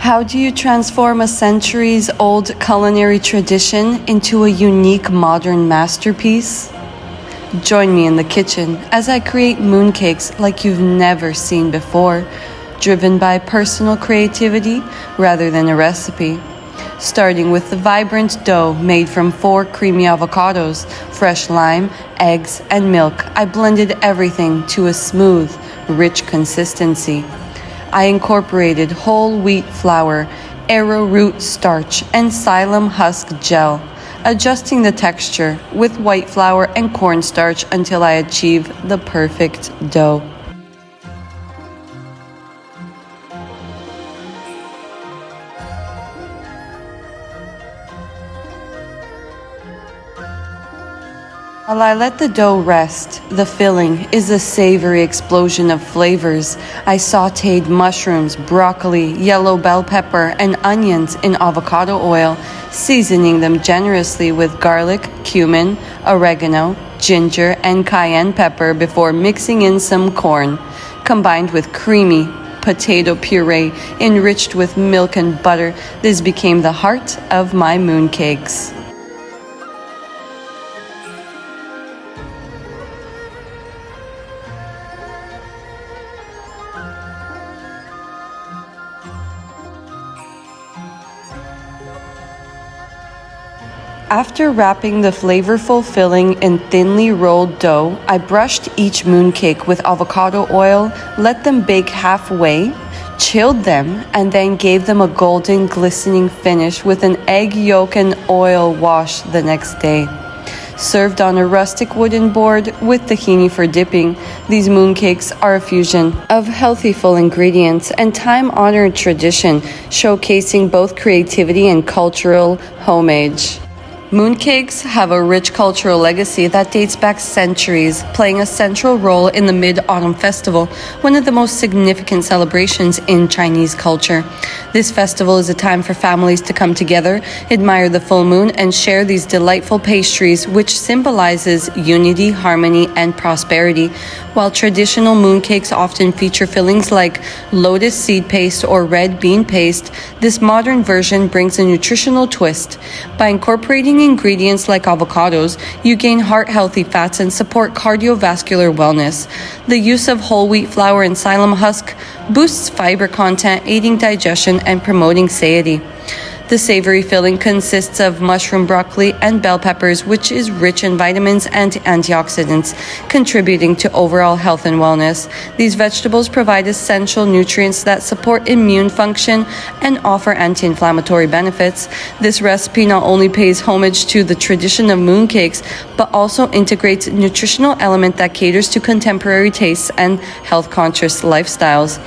How do you transform a centuries-old culinary tradition into a unique modern masterpiece? Join me in the kitchen as I create mooncakes like you've never seen before, driven by personal creativity rather than a recipe. Starting with the vibrant dough made from 4 creamy avocados, fresh lime, eggs, and milk, I blended everything to a smooth, rich consistency. I incorporated whole wheat flour, arrowroot starch, and psyllium husk gel, adjusting the texture with white flour and cornstarch until I achieve the perfect dough. While I let the dough rest, the filling is a savory explosion of flavors. I sautéed mushrooms, broccoli, yellow bell pepper, and onions in avocado oil, seasoning them generously with garlic, cumin, oregano, ginger, and cayenne pepper before mixing in some corn, combined with creamy potato puree enriched with milk and butter. This became the heart of my mooncakes. After wrapping the flavorful filling in thinly rolled dough, I brushed each mooncake with avocado oil, let them bake halfway, chilled them, and then gave them a golden, glistening finish with an egg yolk and oil wash the next day. Served on a rustic wooden board with tahini for dipping, these mooncakes are a fusion of healthy, full ingredients and time-honored tradition, showcasing both creativity and cultural homage. Mooncakes have a rich cultural legacy that dates back centuries, playing a central role in the Mid-Autumn Festival, one of the most significant celebrations in Chinese culture. This festival is a time for families to come together, admire the full moon, and share these delightful pastries, which symbolizes unity, harmony, and prosperity. While traditional mooncakes often feature fillings like lotus seed paste or red bean paste, this modern version brings a nutritional twist. By incorporating ingredients like avocados, you gain heart-healthy fats and support cardiovascular wellness. The use of whole wheat flour and psyllium husk boosts fiber content, aiding digestion and promoting satiety. The savory filling consists of mushroom, broccoli, and bell peppers, which is rich in vitamins and antioxidants, contributing to overall health and wellness. These vegetables provide essential nutrients that support immune function and offer anti-inflammatory benefits. This recipe not only pays homage to the tradition of mooncakes, but also integrates a nutritional element that caters to contemporary tastes and health-conscious lifestyles.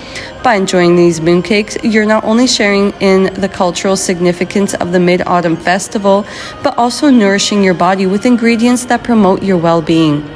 By enjoying these mooncakes, you're not only sharing in the cultural significance of the Mid-Autumn Festival, but also nourishing your body with ingredients that promote your well-being.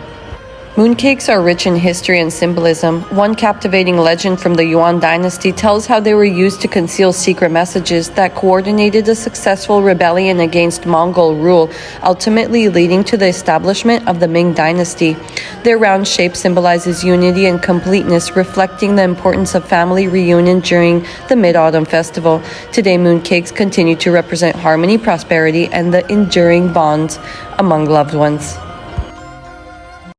Mooncakes are rich in history and symbolism. One captivating legend from the Yuan dynasty tells how they were used to conceal secret messages that coordinated a successful rebellion against Mongol rule, ultimately leading to the establishment of the Ming dynasty. Their round shape symbolizes unity and completeness, reflecting the importance of family reunion during the Mid-Autumn Festival. Today, mooncakes continue to represent harmony, prosperity, and the enduring bond among loved ones.